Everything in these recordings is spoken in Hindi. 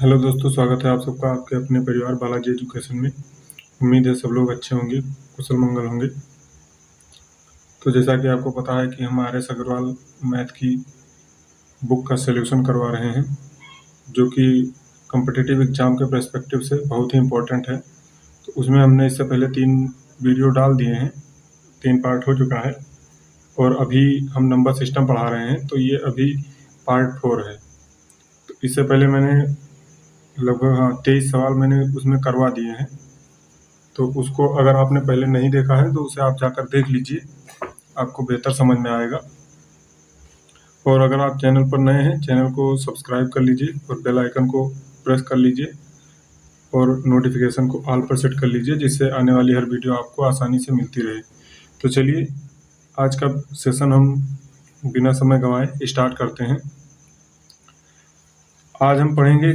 हेलो दोस्तों, स्वागत है आप सबका आपके अपने परिवार बालाजी एजुकेशन में। उम्मीद है सब लोग अच्छे होंगे, कुशल मंगल होंगे। तो जैसा कि आपको पता है कि हम आर.एस. अग्रवाल मैथ की बुक का सॉल्यूशन करवा रहे हैं, जो कि कॉम्पिटिटिव एग्ज़ाम के पर्सपेक्टिव से बहुत ही इम्पोर्टेंट है। तो उसमें हमने इससे पहले 3 वीडियो डाल दिए हैं, 3 पार्ट हो चुका है और अभी हम नंबर सिस्टम पढ़ा रहे हैं, तो ये अभी पार्ट 4 है। तो इससे पहले मैंने लगभग 23 सवाल मैंने उसमें करवा दिए हैं। तो उसको अगर आपने पहले नहीं देखा है तो उसे आप जाकर देख लीजिए, आपको बेहतर समझ में आएगा। और अगर आप चैनल पर नए हैं, चैनल को सब्सक्राइब कर लीजिए और बेल आइकन को प्रेस कर लीजिए और नोटिफिकेशन को ऑल पर सेट कर लीजिए, जिससे आने वाली हर वीडियो आपको आसानी से मिलती रहे। तो चलिए आज का सेशन हम बिना समय गंवाए स्टार्ट करते हैं। आज हम पढ़ेंगे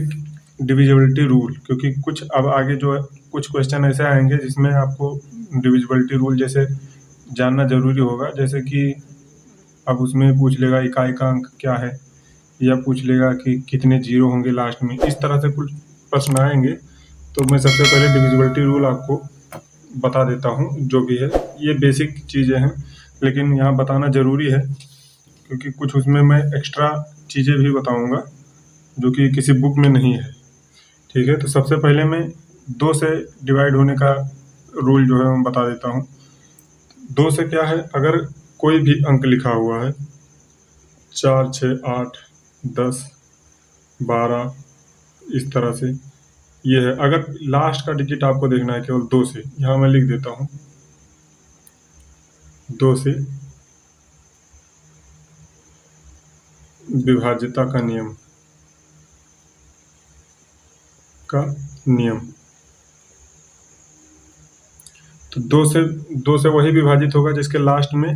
डिविजिबिलिटी रूल, क्योंकि कुछ अब आगे जो है कुछ क्वेश्चन ऐसे आएंगे जिसमें आपको डिविजिबिलिटी रूल जैसे जानना ज़रूरी होगा। जैसे कि अब उसमें पूछ लेगा इकाई का अंक क्या है, या पूछ लेगा कि कितने जीरो होंगे लास्ट में। इस तरह से कुछ प्रश्न आएंगे। तो मैं सबसे पहले डिविजिबिलिटी रूल आपको बता देता हूँ। जो भी है ये बेसिक चीज़ें हैं, लेकिन यहाँ बताना ज़रूरी है क्योंकि कुछ उसमें मैं एक्स्ट्रा चीज़ें भी बताऊँगा जो कि किसी बुक में नहीं है। ठीक है, तो सबसे पहले मैं 2 से डिवाइड होने का रूल जो है मैं बता देता हूँ। 2 से क्या है, अगर कोई भी अंक लिखा हुआ है 4, 6, 8, 10, 12 इस तरह से ये है। अगर लास्ट का डिजिट आपको देखना है केवल 2 से, यहाँ मैं लिख देता हूँ 2 से विभाज्यता का नियम तो 2 से वही विभाजित होगा जिसके लास्ट में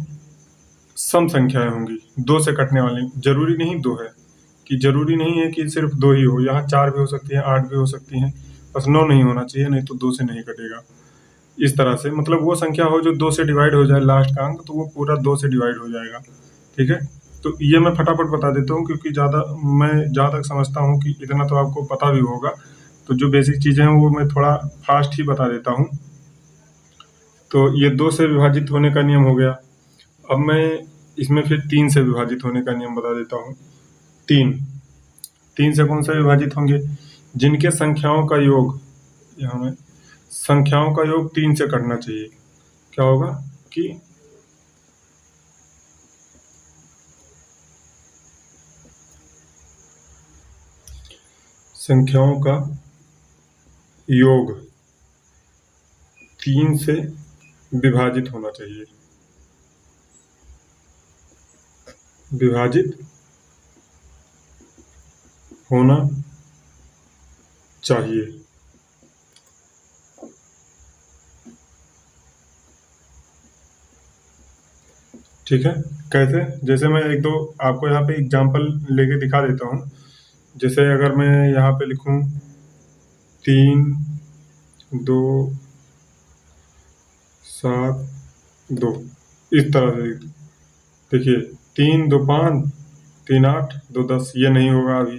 सम संख्याएं होंगी, 2 से कटने वाली। जरूरी नहीं 2 है, कि जरूरी नहीं है कि सिर्फ 2 ही हो, यहाँ 4 भी हो सकती है, 8 भी हो सकती हैं, बस 9 नहीं होना चाहिए, नहीं तो 2 से नहीं कटेगा। इस तरह से मतलब वो संख्या हो जो 2 से डिवाइड हो जाए लास्ट का अंक, तो वो पूरा 2 से डिवाइड हो जाएगा। ठीक है, तो ये मैं फटाफट बता देता हूँ क्योंकि मैं जहाँ तक समझता हूँ कि इतना तो आपको पता भी होगा। तो जो बेसिक चीज़ें हैं वो मैं थोड़ा फास्ट ही बता देता हूँ। तो ये 2 से विभाजित होने का नियम हो गया। अब मैं इसमें फिर 3 से विभाजित होने का नियम बता देता हूँ। 3 से कौन सा विभाजित होंगे, जिनके संख्याओं का योग, यहाँ में संख्याओं का योग 3 से करना चाहिए। क्या होगा कि संख्याओं का योग 3 से विभाजित होना चाहिए, विभाजित होना चाहिए। ठीक है, कैसे? जैसे मैं 1-2 आपको यहाँ पे एग्जांपल लेके दिखा देता हूँ। जैसे अगर मैं यहाँ पे लिखूँ 3, 2, 7, 2 इस तरह से देखिए 3, 2, 5, 3, 8, 2, 10 ये नहीं होगा अभी।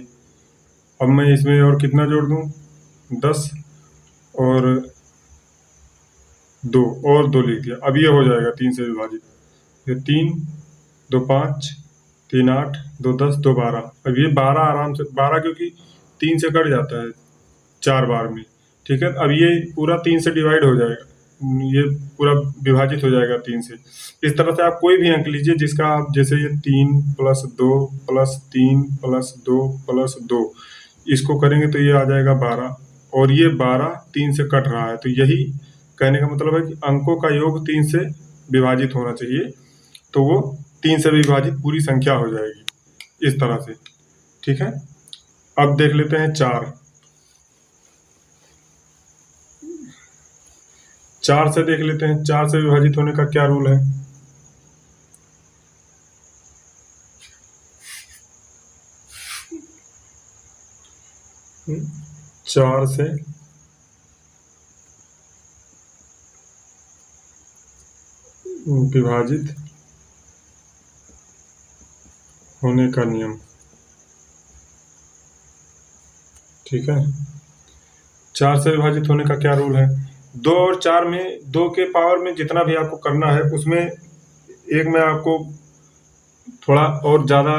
अब मैं इसमें और कितना जोड़ दूँ, 10 और 2 और 2 लिख दिया। अब ये हो जाएगा 3 से विभाजित। ये 3, 2, 5, 3, 8, 2, 10, 2, 12। अब ये 12 आराम से 12 क्योंकि 3 से कट जाता है 4 बार में। ठीक है, अब ये पूरा 3 से डिवाइड हो जाएगा, ये पूरा विभाजित हो जाएगा 3 से। इस तरह से आप कोई भी अंक लीजिए जिसका आप, जैसे ये 3 + 2 + 3 + 2 + 2 इसको करेंगे तो ये आ जाएगा 12, और ये 12 3 से कट रहा है। तो यही कहने का मतलब है कि अंकों का योग 3 से विभाजित होना चाहिए, तो वो 3 से विभाजित पूरी संख्या हो जाएगी इस तरह से। ठीक है, अब देख लेते हैं 4 से देख लेते हैं 4 से विभाजित होने का क्या रूल है। चार से विभाजित होने का नियम। ठीक है। 4 से विभाजित होने का क्या रूल है? 2 और 4 में 2 के पावर में जितना भी आपको करना है उसमें एक मैं आपको थोड़ा और ज़्यादा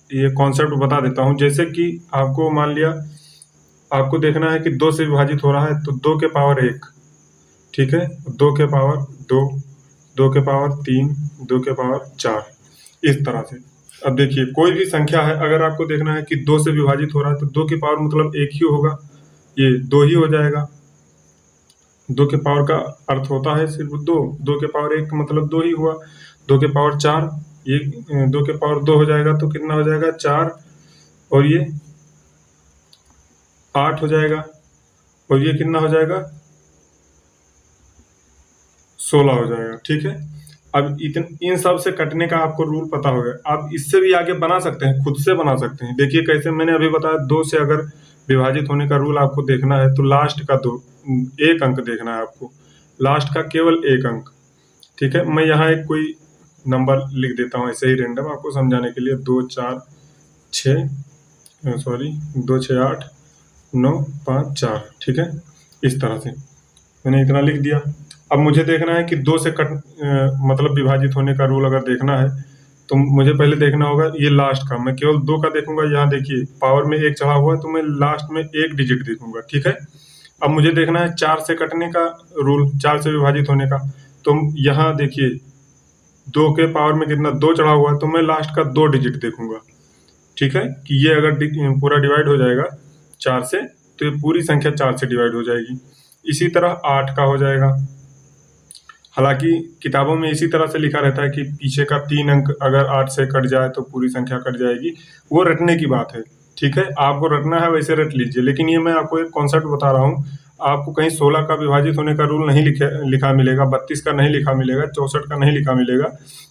ये कॉन्सेप्ट बता देता हूँ। जैसे कि आपको मान लिया आपको देखना है कि 2 से विभाजित हो रहा है तो 2 के पावर 1, ठीक है, 2 के पावर 2, 2 के पावर 3, 2 के पावर 4, इस तरह से। अब देखिए कोई भी संख्या है अगर आपको देखना है कि 2 से विभाजित हो रहा है तो 2 की पावर मतलब 1 ही होगा, ये 2 ही हो जाएगा। 2 के पावर का अर्थ होता है सिर्फ 2, 2 के पावर 1 मतलब 2 ही हुआ। 2 के पावर 4, ये 2 के पावर 2 हो जाएगा तो कितना हो जाएगा 4, और ये 8 हो जाएगा, और ये कितना हो जाएगा 16 हो जाएगा, ठीक है। अब इन सब से कटने का आपको रूल पता हो गया। आप इससे भी आगे बना सकते हैं, खुद से बना सकते हैं। देखिए कैसे, मैंने अभी बताया 2 से अगर विभाजित होने का रूल आपको देखना है तो लास्ट का 2 एक अंक देखना है आपको, लास्ट का केवल एक अंक, ठीक है। मैं यहाँ एक कोई नंबर लिख देता हूँ ऐसे ही रेंडम आपको समझाने के लिए, 2 4 6 सॉरी 2 6 8 9 5 4, ठीक है। इस तरह से मैंने इतना लिख दिया। अब मुझे देखना है कि 2 से मतलब विभाजित होने का रूल अगर देखना है तो मुझे पहले देखना होगा ये लास्ट का, मैं केवल 2 का देखूंगा। यहाँ देखिए पावर में 1 चढ़ा हुआ है तो मैं लास्ट में 1 डिजिट देखूंगा, ठीक है। अब मुझे देखना है 4 से कटने का रूल, 4 से विभाजित होने का। तो यहाँ देखिए 2 के पावर में कितना 2 चढ़ा हुआ है तो मैं लास्ट का 2 डिजिट देखूंगा, ठीक है, कि ये अगर पूरा डिवाइड हो जाएगा 4 से तो ये पूरी संख्या 4 से डिवाइड हो जाएगी। इसी तरह 8 का हो जाएगा। हालांकि किताबों में इसी तरह से लिखा रहता है कि पीछे का 3 अंक अगर 8 से कट जाए तो पूरी संख्या कट जाएगी, वो रटने की बात है, ठीक है। आपको रटना है वैसे रट लीजिए, लेकिन ये मैं आपको एक कॉन्सेप्ट बता रहा हूँ। आपको कहीं 16 का विभाजित होने का रूल नहीं लिखा मिलेगा, 32 का नहीं लिखा मिलेगा, 64 का नहीं लिखा मिलेगा।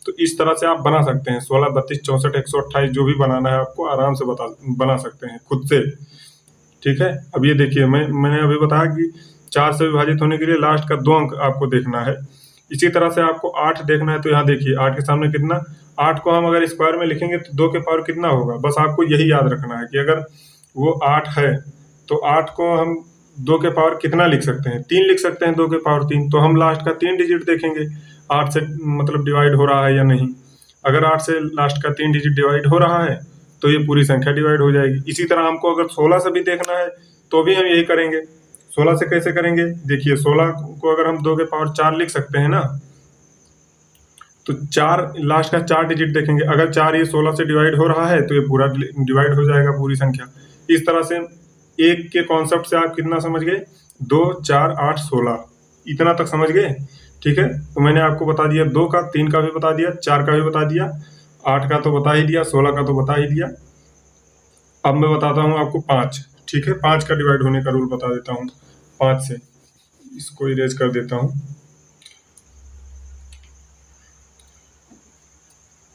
तो इस तरह से आप बना सकते हैं, 16 32 64 128 जो भी बनाना है आपको आराम से बना सकते हैं खुद से, ठीक है। अब ये देखिए मैंने अभी बताया कि 4 से विभाजित होने के लिए लास्ट का 2 अंक आपको देखना है। इसी तरह से आपको 8 देखना है तो यहाँ देखिए 8 के सामने कितना, 8 को हम अगर स्क्वायर में लिखेंगे तो 2 के पावर कितना होगा, बस आपको यही याद रखना है कि अगर वो 8 है तो 8 को हम 2 के पावर कितना लिख सकते हैं, 3 लिख सकते हैं, 2 के पावर 3। तो हम लास्ट का 3 डिजिट देखेंगे 8 से मतलब डिवाइड हो रहा है या नहीं। अगर 8 से लास्ट का 3 डिजिट डिवाइड हो रहा है तो ये पूरी संख्या डिवाइड हो जाएगी। इसी तरह हमको अगर 16 से भी देखना है तो भी हम यही करेंगे। 16 से कैसे करेंगे, देखिए 16 को अगर हम 2 के पावर 4 लिख सकते हैं ना, तो 4 लास्ट का 4 डिजिट देखेंगे। अगर 4 ये 16 से डिवाइड हो रहा है तो ये पूरा डिवाइड हो जाएगा पूरी संख्या। इस तरह से एक के कॉन्सेप्ट से आप कितना समझ गए, 2 4 8 16 इतना तक समझ गए, ठीक है। तो मैंने आपको बता दिया 2 का, 3 का भी बता दिया, 4 का भी बता दिया, 8 का तो बता ही दिया, 16 का तो बता ही दिया। अब मैं बताता हूँ आपको 5, ठीक है। 5 का डिवाइड होने का रूल बता देता हूँ। 5 से इसको इरेज कर देता हूँ,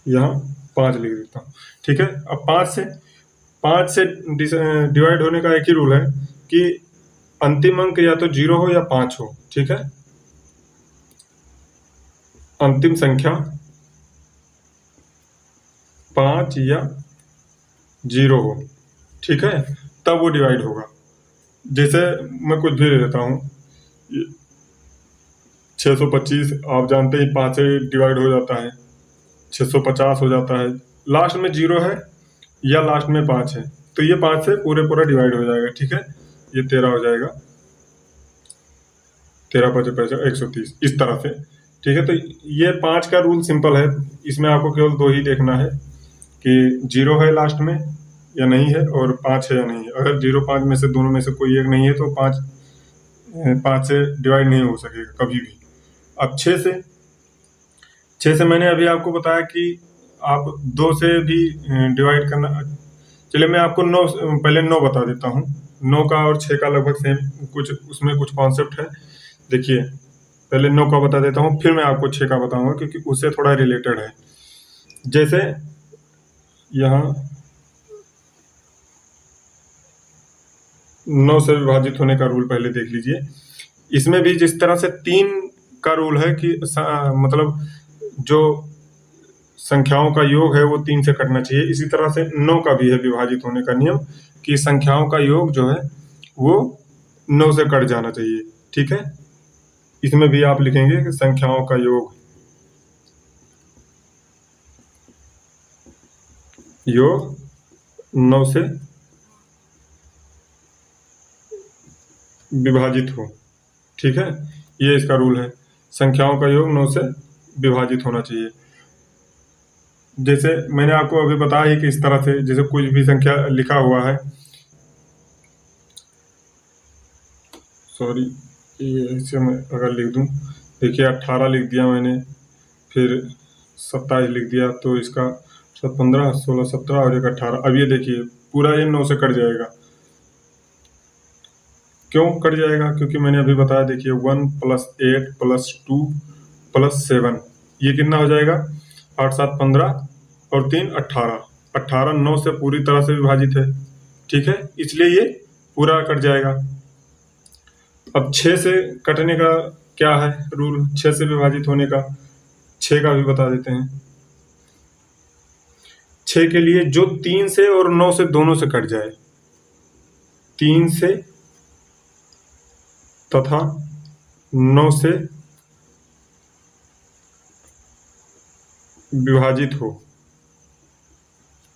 यहाँ 5 लिख देता हूँ, ठीक है। अब 5 से डिवाइड होने का एक ही रूल है कि अंतिम अंक या तो 0 हो या 5 हो, ठीक है। अंतिम संख्या 5 या 0 हो, ठीक है, तब वो डिवाइड होगा। जैसे मैं कुछ भी ले लेता हूँ, 625 आप जानते ही 5 से डिवाइड हो जाता है, 650 हो जाता है। लास्ट में 0 है या लास्ट में 5 है तो ये 5 से पूरा डिवाइड हो जाएगा, ठीक है। ये 13 हो जाएगा, 13 5 55 130, इस तरह से, ठीक है। तो ये 5 का रूल सिंपल है, इसमें आपको केवल 2 ही देखना है कि 0 है लास्ट में या नहीं है और 5 है या नहीं है। अगर 0 5 में से दोनों में से कोई एक नहीं है तो 5 से डिवाइड नहीं हो सकेगा कभी भी। अब 6 से मैंने अभी आपको बताया कि आप 2 से भी डिवाइड करना। चलिए मैं आपको 9 पहले 9 बता देता हूँ। 9 का और 6 का लगभग सेम, कुछ उसमें कुछ कॉन्सेप्ट है। देखिए पहले 9 का बता देता हूँ फिर मैं आपको 6 का बताऊंगा क्योंकि उससे थोड़ा रिलेटेड है। जैसे यहाँ 9 से विभाजित होने का रूल पहले देख लीजिए। इसमें भी जिस तरह से 3 का रूल है कि मतलब जो संख्याओं का योग है वो 3 से कटना चाहिए, इसी तरह से 9 का भी है विभाजित होने का नियम कि संख्याओं का योग जो है वो 9 से कट जाना चाहिए। ठीक है, इसमें भी आप लिखेंगे कि संख्याओं का योग योग 9 से विभाजित हो। ठीक है, ये इसका रूल है, संख्याओं का योग 9 से विभाजित होना चाहिए। जैसे मैंने आपको अभी बताया कि इस तरह से, जैसे कुछ भी संख्या लिखा हुआ है, सॉरी ये ऐसे मैं अगर लिख दूं, देखिए 18 लिख दिया मैंने, फिर 27 लिख दिया, तो इसका 15, 16, 17 और एक 18। अब ये देखिए पूरा ये 9 से कट जाएगा। क्यों कट जाएगा? क्योंकि मैंने अभी बताया, देखिए 1 + 8 + 2 + 7, ये कितना हो जाएगा? 8 7 15 और 3 18। 18 9 से पूरी तरह से विभाजित है। ठीक है, इसलिए ये पूरा कट जाएगा। अब 6 से कटने का क्या है रूल? 6 से विभाजित होने का, 6 का भी बता देते हैं। 6 के लिए जो 3 से और 9 से दोनों से कट जाए, 3 से तथा 9 से विभाजित हो।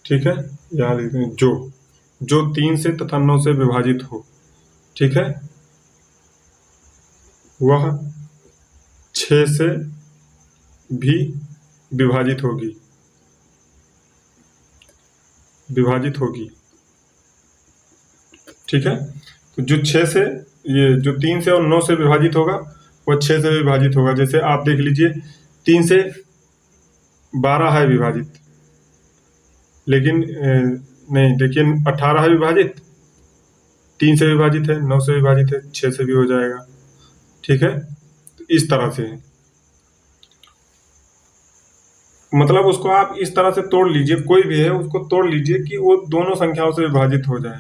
ठीक है, यहाँ लिखते हैं जो 3 से तथा 9 से विभाजित हो। ठीक है, वह 6 से भी विभाजित होगी, ठीक है, तो जो 6 से, ये जो 3 से और 9 से विभाजित होगा वह 6 से विभाजित होगा। जैसे आप देख लीजिए 3 से 12 है विभाजित, लेकिन नहीं, देखिए 18 है विभाजित, 3 से विभाजित है, 9 से विभाजित है, 6 से भी हो जाएगा। ठीक है, तो इस तरह से है, मतलब उसको आप इस तरह से तोड़ लीजिए, कोई भी है उसको तोड़ लीजिए कि वो दोनों संख्याओं से विभाजित हो जाए,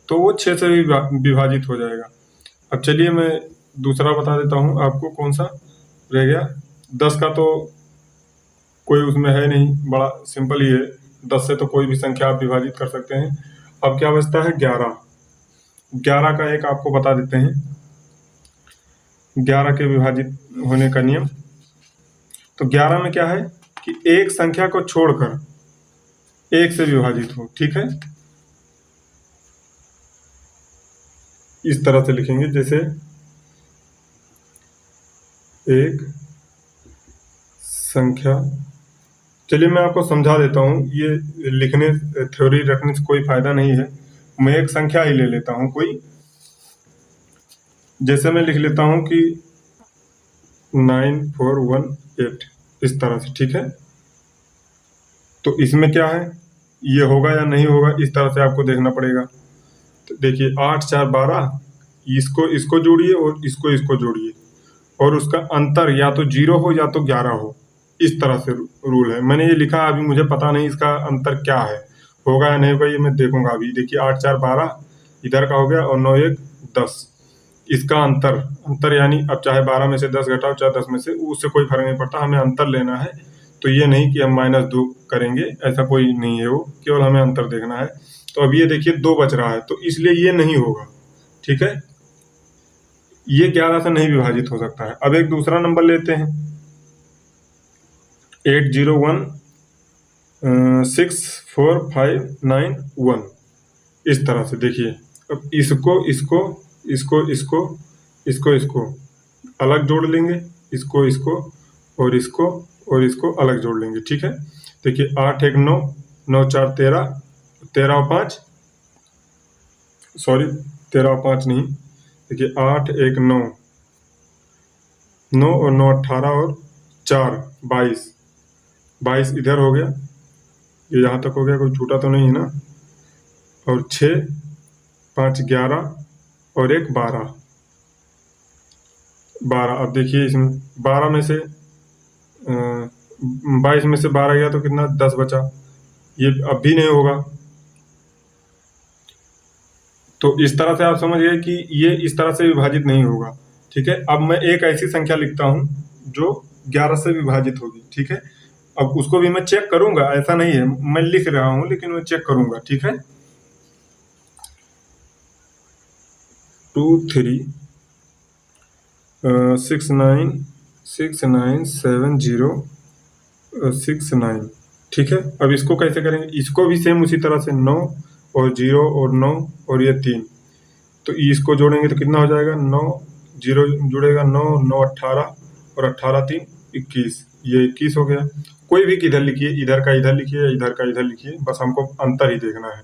तो वो 6 से भी विभाजित हो जाएगा। अब चलिए मैं दूसरा बता देता हूँ आपको, कौन सा रह गया। 10 का तो कोई उसमें है नहीं, बड़ा सिंपल ही है, 10 से तो कोई भी संख्या आप विभाजित कर सकते हैं। अब क्या बचता है? 11। 11 का एक आपको बता देते हैं, 11 के विभाजित होने का नियम। तो 11 में क्या है कि एक संख्या को छोड़कर 1 से विभाजित हो। ठीक है, इस तरह से लिखेंगे, जैसे एक संख्या, चलिए मैं आपको समझा देता हूँ, ये लिखने थ्योरी रखने से कोई फायदा नहीं है। मैं एक संख्या ही ले लेता हूँ कोई, जैसे मैं लिख लेता हूँ कि 9418, इस तरह से। ठीक है, तो इसमें क्या है, ये होगा या नहीं होगा, इस तरह से आपको देखना पड़ेगा। तो देखिए 8 4 12, इसको जोड़िए और इसको जोड़िए, और उसका अंतर या तो 0 हो या तो 11 हो, इस तरह से रूल है। मैंने ये लिखा, अभी मुझे पता नहीं इसका अंतर क्या है, होगा या नहीं होगा, ये मैं देखूंगा अभी। देखिए 8 4 12 इधर का हो गया, और 9 1 10, इसका अंतर यानी अब चाहे 12 में से 10 घटाओ, चाहे 10 में से, उससे कोई फर्क नहीं पड़ता, हमें अंतर लेना है। तो ये नहीं कि हम -2 करेंगे, ऐसा कोई नहीं है, वो केवल हमें अंतर देखना है। तो अब ये देखिए 2 बच रहा है, तो इसलिए ये नहीं होगा। ठीक है, ये 11 से नहीं विभाजित हो सकता है। अब एक दूसरा नंबर लेते हैं, 801 64591, इस तरह से। देखिए अब इसको अलग जोड़ लेंगे, इसको और इसको अलग जोड़ लेंगे। ठीक है, देखिए 8 1 9, 9 4 13, 13 और 5, सॉरी 13 और 5 नहीं, देखिए 8 1 9, 9 और 9 18 और 4 22, 22 इधर हो गया, ये यहाँ तक हो गया, कोई छूटा तो नहीं है ना, और 6 5 11 और 1 12। अब देखिए इसमें 12 में से 22 में से 12 गया तो कितना, 10 बचा, ये अब भी नहीं होगा। तो इस तरह से आप समझ गए कि ये इस तरह से विभाजित नहीं होगा। ठीक है, अब मैं एक ऐसी संख्या लिखता हूँ जो 11 से विभाजित होगी। ठीक है, अब उसको भी मैं चेक करूंगा, ऐसा नहीं है मैं लिख रहा हूँ, लेकिन मैं चेक करूंगा। ठीक है, 69697069। ठीक है, अब इसको कैसे करेंगे? इसको भी सेम उसी तरह से 9 और 0 और 9 और ये 3, तो इसको जोड़ेंगे तो कितना हो जाएगा? 9 0 जुड़ेगा 9 9 18 और 18 3 21, ये 21 हो गया। कोई भी किधर लिखिए, इधर का इधर लिखिए, इधर का इधर लिखिए, बस हमको अंतर ही देखना है।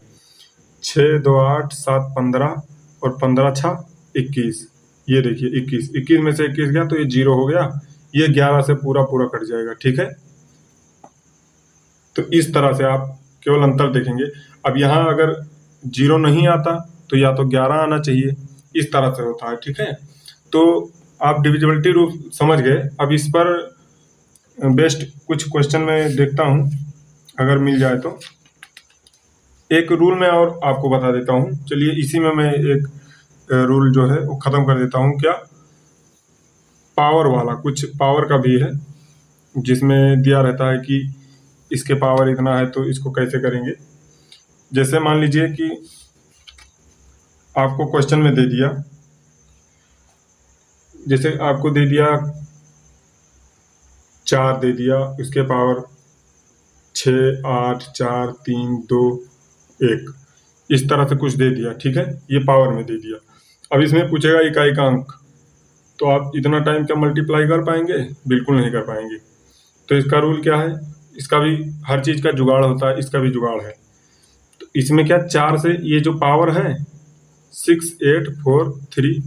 6 2 8 7 15 और 15 6 21, ये देखिए 21 में से 21 गया तो ये 0 हो गया, ये 11 से पूरा पूरा कट जाएगा। ठीक है, तो इस तरह से आप केवल अंतर देखेंगे। अब यहाँ अगर 0 नहीं आता तो या तो 11 आना चाहिए, इस तरह से होता है। ठीक है, तो आप डिविजिबिलिटी रूल समझ गए। अब इस पर बेस्ट कुछ क्वेश्चन में देखता हूँ, अगर मिल जाए तो। एक रूल मैं और आपको बता देता हूँ, चलिए इसी में मैं एक रूल जो है वो ख़त्म कर देता हूँ। क्या? पावर वाला, कुछ पावर का भी है जिसमें दिया रहता है कि इसके पावर इतना है तो इसको कैसे करेंगे। जैसे मान लीजिए कि आपको क्वेश्चन में दे दिया, जैसे आपको दे दिया 4 दे दिया, उसके पावर 6 8 4 3 2 1, इस तरह से कुछ दे दिया। ठीक है, ये पावर में दे दिया। अब इसमें पूछेगा इकाई का अंक, तो आप इतना टाइम क्या मल्टीप्लाई कर पाएंगे? बिल्कुल नहीं कर पाएंगे। तो इसका रूल क्या है? इसका भी हर चीज़ का जुगाड़ होता है, इसका भी जुगाड़ है। तो इसमें क्या, 4 से ये जो पावर है 6 8 4 3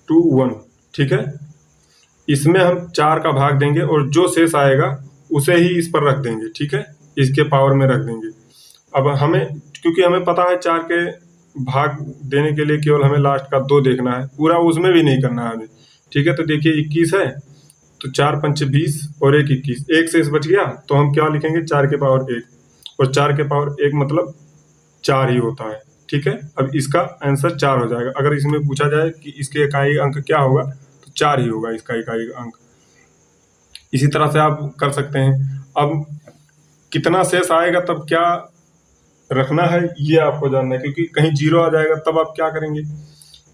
2 1, ठीक है, इसमें हम 4 का भाग देंगे और जो शेष आएगा उसे ही इस पर रख देंगे। ठीक है, इसके पावर में रख देंगे। अब हमें, क्योंकि हमें पता है 4 के भाग देने के लिए केवल हमें लास्ट का 2 देखना है, पूरा उसमें भी नहीं करना है हमें। ठीक है, तो देखिए 21 है तो 4 पंचे 20 और 1 21, एक शेष बच गया, तो हम क्या लिखेंगे? 4 के पावर 1, और 4 के पावर 1 मतलब 4 ही होता है। ठीक है, अब इसका आंसर 4 हो जाएगा। अगर इसमें पूछा जाए कि इसके इकाई अंक क्या होगा, तो 4 ही होगा इसका इकाई अंक। इसी तरह से आप कर सकते हैं। अब कितना शेष आएगा तब क्या रखना है ये आपको जानना है, क्योंकि कहीं 0 आ जाएगा तब आप क्या करेंगे?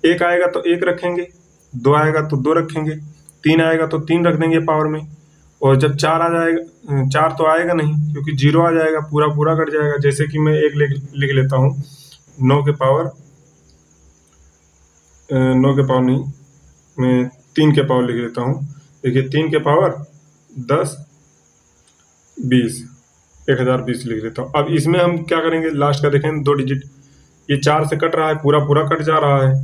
1 आएगा तो 1 रखेंगे, 2 आएगा तो 2 रखेंगे, 3 आएगा तो 3 रख देंगे पावर में, और जब 4 आ जाएगा, 4 तो आएगा नहीं क्योंकि 0 आ जाएगा, पूरा पूरा कट जाएगा। जैसे कि मैं एक लिख लेता हूँ, 9 के पावर 9 के पावर नहीं, मैं 3 के पावर लिख लेता हूँ। देखिए 3 के पावर 10 20, 1020 लिख लेता हूँ। अब इसमें हम क्या करेंगे? लास्ट का देखें 2 डिजिट, ये 4 से कट रहा है, पूरा पूरा कट जा रहा है।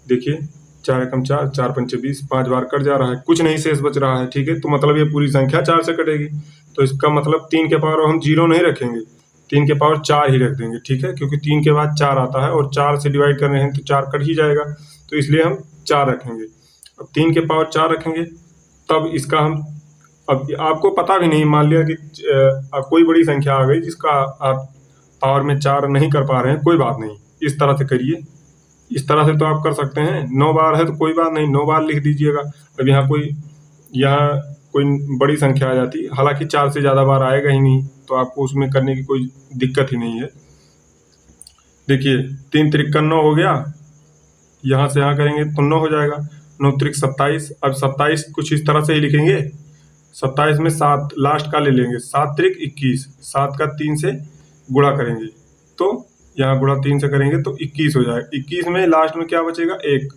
देखिए 4 एकम 4, 4 पंचे 20, 5 बार कट जा रहा है, कुछ नहीं शेष बच रहा है। ठीक है, तो मतलब ये पूरी संख्या 4 से कटेगी, तो इसका मतलब 3 के पावर हम 0 नहीं रखेंगे, 3 के पावर 4 ही रख देंगे। ठीक है, क्योंकि 3 के बाद 4 आता है और 4 से डिवाइड कर रहे हैं तो 4 कट ही जाएगा, तो इसलिए हम 4 रखेंगे। अब 3 के पावर 4 रखेंगे, तब इसका हम, अब आपको पता भी नहीं, मान लिया कि कोई बड़ी संख्या आ गई जिसका आप पावर में 4 नहीं कर पा रहे हैं, कोई बात नहीं, इस तरह से करिए। इस तरह से तो आप कर सकते हैं। 9 बार है तो कोई बात नहीं, 9 बार लिख दीजिएगा। अब यहाँ कोई बड़ी संख्या आ जाती, हालांकि 4 से ज़्यादा बार आएगा ही नहीं, तो आपको उसमें करने की कोई दिक्कत ही नहीं है। देखिए 3 त्रिक 9 हो गया, यहाँ से यहाँ करेंगे तो 9 हो जाएगा, 9 त्रिक 27। अब 27 कुछ इस तरह से ही लिखेंगे, 27 में 7 लास्ट का ले लेंगे, 7 त्रिक 21, 7 का 3 से गुणा करेंगे, तो यहाँ गुणा 3 से करेंगे तो 21 हो जाएगा। 21 में लास्ट में क्या बचेगा? 1,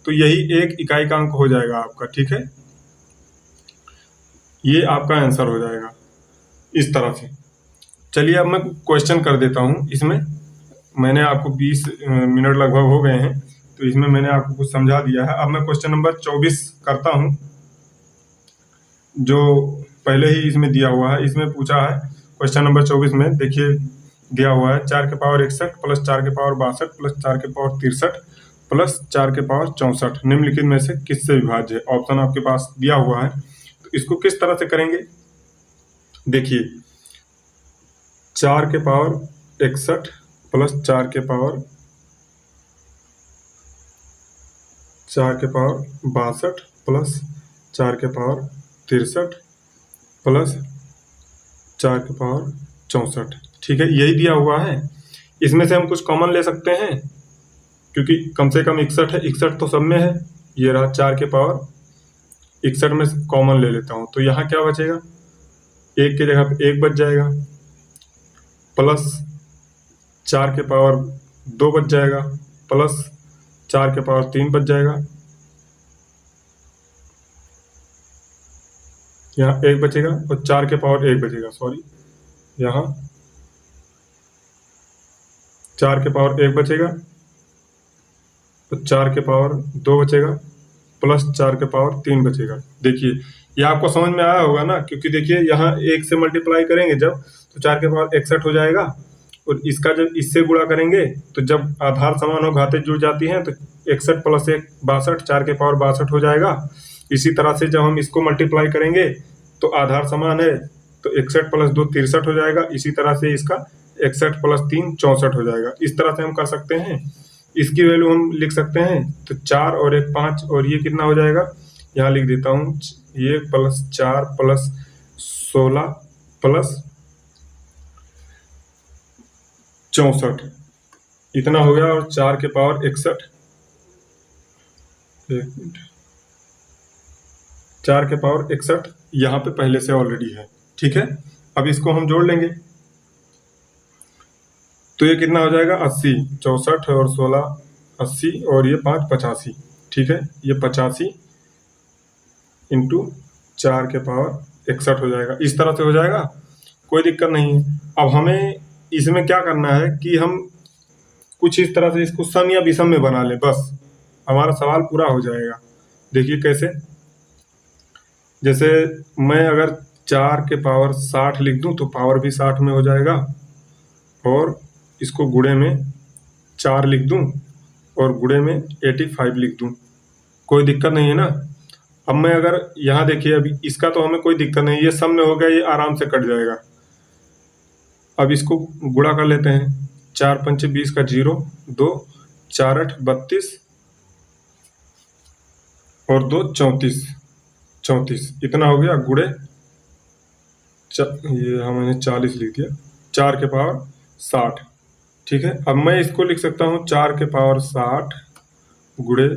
तो यही 1 इकाई का अंक हो जाएगा आपका। ठीक है, ये आपका आंसर हो जाएगा इस तरह से। चलिए अब मैं क्वेश्चन कर देता हूँ। इसमें मैंने आपको 20 मिनट लगभग हो गए हैं, तो इसमें मैंने आपको कुछ समझा दिया है। अब मैं क्वेश्चन नंबर 24 करता हूँ, जो पहले ही इसमें दिया हुआ है। इसमें पूछा है क्वेश्चन नंबर 24 में, देखिए दिया हुआ है 4 के पावर 61 प्लस 4 के पावर 62 प्लस 4 के पावर 63 प्लस 4 के पावर 64 निम्नलिखित में से किससे विभाज्य है? ऑप्शन आपके पास दिया हुआ है, तो इसको किस तरह से करेंगे? देखिए 4 के पावर 61 प्लस 4 के पावर 62 प्लस 4 के पावर 63 प्लस 4 के पावर 64। ठीक है, यही दिया हुआ है। इसमें से हम कुछ कॉमन ले सकते हैं, क्योंकि कम से कम 61 है, 61 तो सब में है। ये रहा 4 के पावर 61 में से कॉमन ले लेता हूँ, तो यहाँ क्या बचेगा, 1 की जगह पे 1 बच जाएगा, प्लस 4 के पावर 2 बच जाएगा, प्लस 4 के पावर 3 बच जाएगा, यहाँ 1 बचेगा और 4 के पावर 1 बचेगा, सॉरी यहाँ 4 के पावर 1 बचेगा तो 4 के पावर 2 बचेगा, प्लस 4 के पावर 3 बचेगा। देखिए ये आपको समझ में आया होगा ना, क्योंकि देखिए यहाँ 1 से मल्टीप्लाई करेंगे जब, तो 4 के पावर 61 हो जाएगा, और इसका जब इससे गुणा करेंगे तो जब आधार समान हो घातें जुड़ जाती हैं तो 61 प्लस 1 62, 4 के पावर 62 हो जाएगा। इसी तरह से जब हम इसको मल्टीप्लाई करेंगे तो आधार समान है तो 61 प्लस 2 63 हो जाएगा। इसी तरह से इसका 61 प्लस 3 64 हो जाएगा। इस तरह से हम कर सकते हैं, इसकी वैल्यू हम लिख सकते हैं, तो 4 और 1 5, और ये कितना हो जाएगा, यहाँ लिख देता हूँ, ये प्लस 4 प्लस 16 प्लस 64 इतना हो गया, और 4 के पावर 61, 4 के पावर 61 यहाँ पे पहले से ऑलरेडी है। ठीक है, अब इसको हम जोड़ लेंगे तो ये कितना हो जाएगा, 80, 64 और 16 80, और ये 5 85। ठीक है, ये 85 इंटू 4 के पावर 61 हो जाएगा। इस तरह से हो जाएगा, कोई दिक्कत नहीं है। अब हमें इसमें क्या करना है कि हम कुछ इस तरह से इसको सम या विषम में बना लें, बस हमारा सवाल पूरा हो जाएगा। देखिए कैसे, जैसे मैं अगर 4 के पावर 60 लिख दूं तो पावर भी 60 में हो जाएगा, और इसको गुणे में 4 लिख दूं और गुणे में 85 लिख दूं, कोई दिक्कत नहीं है ना। अब मैं अगर यहाँ देखिए, अभी इसका तो हमें कोई दिक्कत नहीं, ये सम में हो गया, ये आराम से कट जाएगा। अब इसको गुणा कर लेते हैं, 4 पंचे 20 का 0 2, 4 8 32 और 2 34 इतना हो गया, गुणे ये हमने 40 लिख दिया, 4 के पावर 60। ठीक है, अब मैं इसको लिख सकता हूँ 4 के पावर 60 गुणे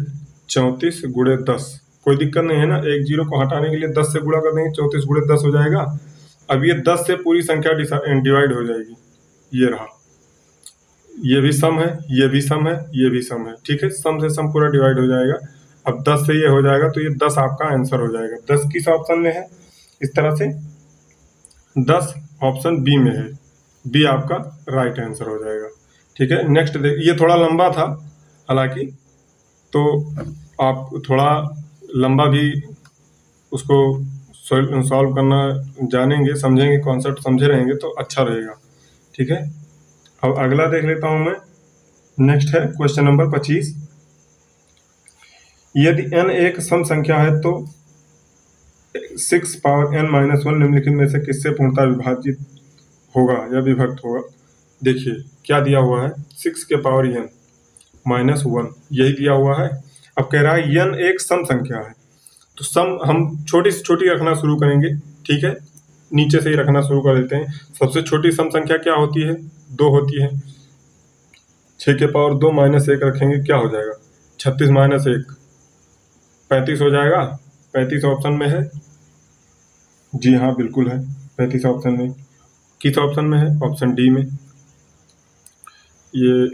34 गुणे 10, कोई दिक्कत नहीं है ना। एक जीरो को हटाने के लिए 10 से गुणा कर देंगे, 34 गुणे 10 हो जाएगा। अब ये 10 से पूरी संख्या डिवाइड हो जाएगी, ये रहा, ये भी सम है, ये भी सम है, ये भी सम है। ठीक है, सम से सम पूरा डिवाइड हो जाएगा। अब 10 से ये हो जाएगा तो ये 10 आपका आंसर हो जाएगा। 10 किस ऑप्शन में है, इस तरह से 10 ऑप्शन बी में है, बी आपका राइट आंसर हो जाएगा। ठीक है, नेक्स्ट ये थोड़ा लंबा था हालांकि, तो आप थोड़ा लंबा भी उसको सॉल्व करना जानेंगे, समझेंगे, कॉन्सेप्ट समझे रहेंगे तो अच्छा रहेगा। ठीक है, अब अगला देख लेता हूं मैं। नेक्स्ट है क्वेश्चन नंबर 25। यदि n एक सम संख्या है तो 6 पावर n माइनस 1 निम्नलिखित में से किससे पूर्णतः विभाजित होगा या विभक्त होगा। देखिए क्या दिया हुआ है, 6 के पावर n माइनस 1, यही दिया हुआ है। अब कह रहा है n एक सम संख्या है, तो सम हम छोटी से छोटी रखना शुरू करेंगे। ठीक है, नीचे से ही रखना शुरू कर देते हैं। सबसे छोटी सम संख्या क्या होती है, 2 होती है। 6 के पावर 2 माइनस 1 रखेंगे, क्या हो जाएगा, 36 माइनस 1 35 हो जाएगा। 35 ऑप्शन में है, जी हाँ बिल्कुल है, 35 ऑप्शन में। किस ऑप्शन में है, ऑप्शन डी में। ये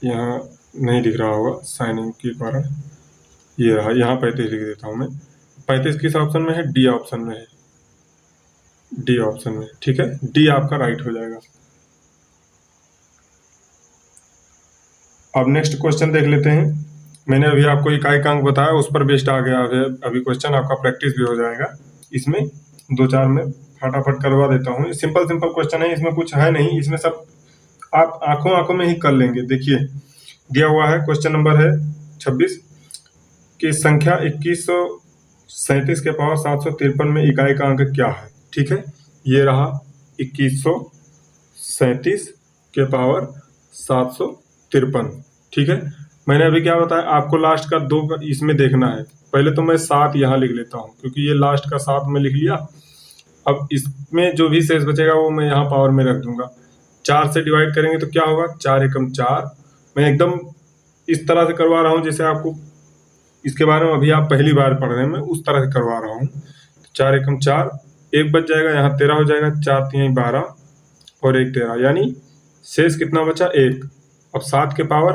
यहाँ नहीं दिख रहा होगा साइनिंग के कारण, ये रहा, यहाँ 35 लिख देता हूँ मैं। 35 किस ऑप्शन में है, डी ऑप्शन में है, डी ऑप्शन में। ठीक है, डी आपका राइट हो जाएगा। अब नेक्स्ट क्वेश्चन देख लेते हैं। मैंने अभी आपको इकाई-अंक बताया, उस पर बेस्ड आ गया है अभी क्वेश्चन, आपका प्रैक्टिस भी हो जाएगा। इसमें 2-4 में फटाफट करवा देता हूँ। सिंपल क्वेश्चन है, इसमें कुछ है नहीं, इसमें सब आप आंखों में ही कर लेंगे। देखिए दिया हुआ है, क्वेश्चन नंबर है 26 की संख्या 2137 के पावर 753 में इकाई का अंक क्या है। ठीक है, ये रहा 2137 के पावर 753। ठीक है, मैंने अभी क्या बताया आपको, लास्ट का 2 इसमें देखना है। पहले तो मैं 7 यहाँ लिख लेता हूँ, क्योंकि ये लास्ट का 7 में लिख लिया। अब इसमें जो भी शेष बचेगा वो मैं यहाँ पावर में रख दूंगा। 4 से डिवाइड करेंगे तो क्या होगा, 4 एकम 4। मैं एकदम इस तरह से करवा रहा हूँ जैसे आपको इसके बारे में अभी आप पहली बार पढ़ रहे हैं, मैं उस तरह से करवा रहा हूँ। 4 एकम 4, 1 बच जाएगा, यहाँ 13 हो जाएगा, 4 3 12 और 1 13, यानी शेष कितना बचा? 1। अब 7 के पावर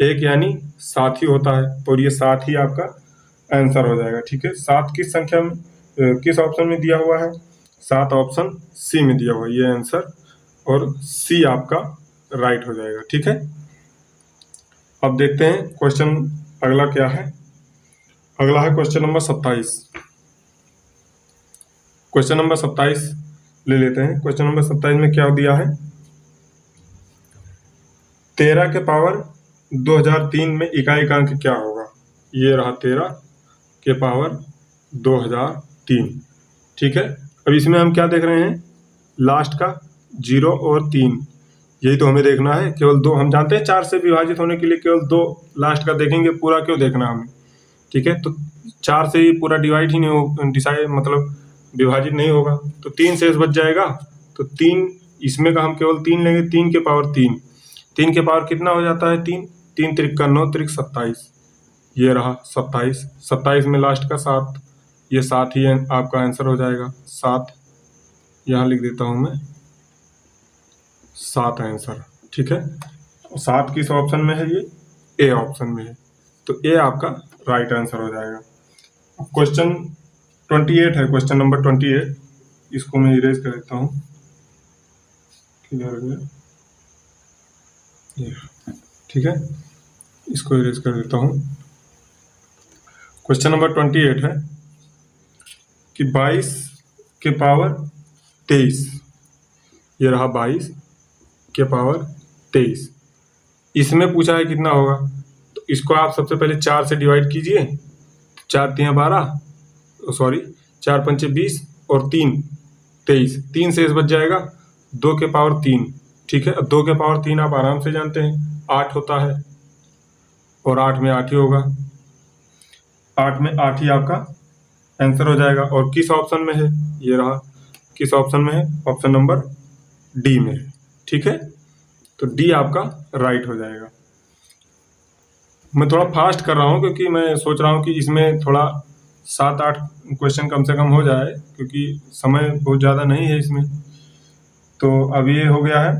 1 यानी 7 ही होता है, और ये 7 ही आपका आंसर हो जाएगा। ठीक है, 7 किस संख्या में किस ऑप्शन में दिया हुआ है? 7 ऑप्शन सी में दिया हुआ है ये आंसर, और सी आपका राइट हो जाएगा। ठीक है, अब देखते हैं क्वेश्चन अगला क्या है। अगला है क्वेश्चन नंबर 27। क्वेश्चन नंबर 27 ले लेते हैं। क्वेश्चन नंबर 27 में क्या दिया है? 13 के पावर 2003 में इकाई का अंक क्या होगा? ये रहा 13 के पावर 2003। ठीक है, अब इसमें हम क्या देख रहे हैं? लास्ट का 0 और 3, यही तो हमें देखना है। केवल 2, हम जानते हैं 4 से विभाजित होने के लिए केवल 2 लास्ट का देखेंगे, पूरा क्यों देखना हमें? ठीक है, तो 4 से ही पूरा डिवाइड ही नहीं हो, डिसाइड मतलब विभाजित नहीं होगा, तो 3 शेष बच जाएगा। तो 3 इसमें का हम केवल 3 लेंगे, 3 के पावर 3, 3 के पावर कितना हो जाता है? 3, 3 त्रिक का 9, त्रिक 27, ये रहा 27। 27 में लास्ट का 7, ये 7 ही आपका आंसर हो जाएगा। 7 यहाँ लिख देता हूँ मैं, 7 आंसर। ठीक है, 7 किस ऑप्शन में है? ये ए ऑप्शन में है, तो ए आपका राइट आंसर हो जाएगा। क्वेश्चन 28 है, क्वेश्चन नंबर 28, इसको मैं इरेज कर देता हूँ। ठीक है, इसको इरेज कर देता हूँ। क्वेश्चन नंबर 28 है कि 22 के पावर 23, ये रहा 22 के पावर 23, इसमें पूछा है कितना होगा? तो इसको आप सबसे पहले 4 से डिवाइड कीजिए, 4 3 12, सॉरी 4 5 20 और 3 23, 3 शेष बच जाएगा, 2 के पावर 3। ठीक है, अब 2 के पावर 3 आप आराम से जानते हैं 8 होता है, और 8 में 8 ही होगा, 8 में 8 ही आपका आंसर हो जाएगा। और किस ऑप्शन में है? ये रहा, किस ऑप्शन में है? ऑप्शन नंबर डी में है। ठीक है, तो डी आपका राइट हो जाएगा। मैं थोड़ा फास्ट कर रहा हूँ क्योंकि मैं सोच रहा हूँ कि इसमें थोड़ा 7-8 क्वेश्चन कम से कम हो जाए, क्योंकि समय बहुत ज़्यादा नहीं है इसमें। तो अब ये हो गया है,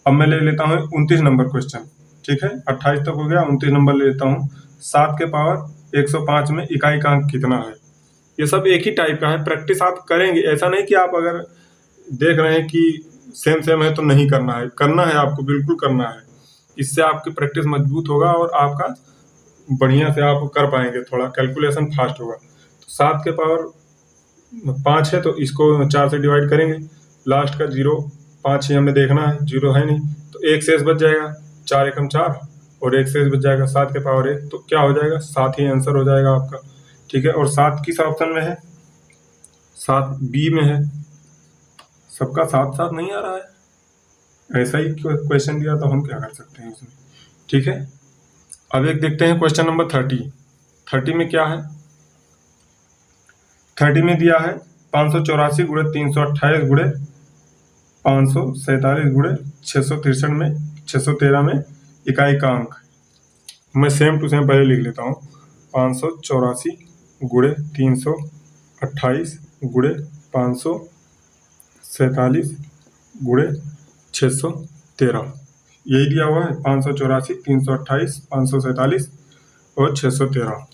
अब मैं ले लेता हूँ 29 नंबर क्वेश्चन। ठीक है, 28 तक हो गया, 29 नंबर ले लेता हूँ। 7 के पावर 105 में इकाई का अंक कितना है? ये सब एक ही टाइप का है, प्रैक्टिस आप करेंगे, ऐसा नहीं कि आप अगर देख रहे हैं कि सेम सेम है तो नहीं करना है, करना है आपको, बिल्कुल करना है। इससे आपकी प्रैक्टिस मजबूत होगा और आपका बढ़िया से आप कर पाएंगे, थोड़ा कैलकुलेशन फास्ट होगा। तो 7 के पावर 5 है, तो इसको 4 से डिवाइड करेंगे, लास्ट का 0 5 ही हमें देखना है, 0 है नहीं, तो 1 शेष बच जाएगा, 4 एकम 4 और 1 शेष बच जाएगा, 7 के पावर 1, तो क्या हो जाएगा? 7 ही आंसर हो जाएगा आपका। ठीक है, और 7 किस ऑप्शन में है? 7 बी में है। सबका साथ साथ नहीं आ रहा है, ऐसा ही क्वेश्चन दिया तो हम क्या कर सकते हैं इसमें। ठीक है, अब एक देखते हैं क्वेश्चन नंबर 30। 30 में क्या है? 30 में दिया है 584 गुणे 328 गुणे 547 गुणे 663 में 613 में इकाई का अंक। मैं सेम टू सेम पहले लिख लेता हूँ, 584 गुणे 328 गुणे 547 गुणे 613, यही दिया हुआ है, 584 328 547 और 613।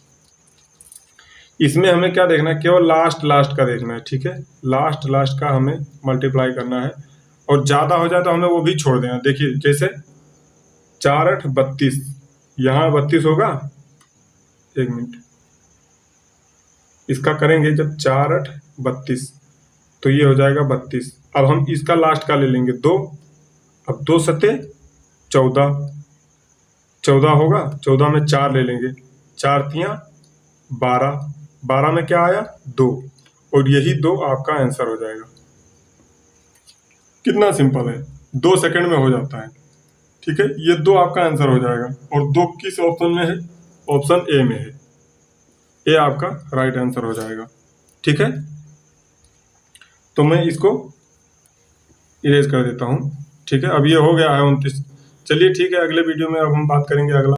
इसमें हमें क्या देखना है? केवल लास्ट का देखना है। ठीक है, लास्ट का हमें मल्टीप्लाई करना है, और ज़्यादा हो जाए तो हमें वो भी छोड़ देना। देखिए जैसे 4 8 32, यहाँ 32 होगा, 1 मिनट, इसका करेंगे जब 4 8 32, तो ये हो जाएगा 32। अब हम इसका लास्ट का ले लेंगे 2, अब 2 सत्ते 14, 14 होगा, 14 में 4 ले लेंगे, 4 तियाँ 12, 12 में क्या आया? 2, और यही 2 आपका आंसर हो जाएगा। कितना सिंपल है, 2 सेकंड में हो जाता है। ठीक है, ये 2 आपका आंसर हो जाएगा, और 2 किस ऑप्शन में है? ऑप्शन ए में है, ए आपका राइट आंसर हो जाएगा। ठीक है, तो मैं इसको इरेज कर देता हूँ। ठीक है, अब ये हो गया है 29 चलिए ठीक है, अगले वीडियो में अब हम बात करेंगे अगला।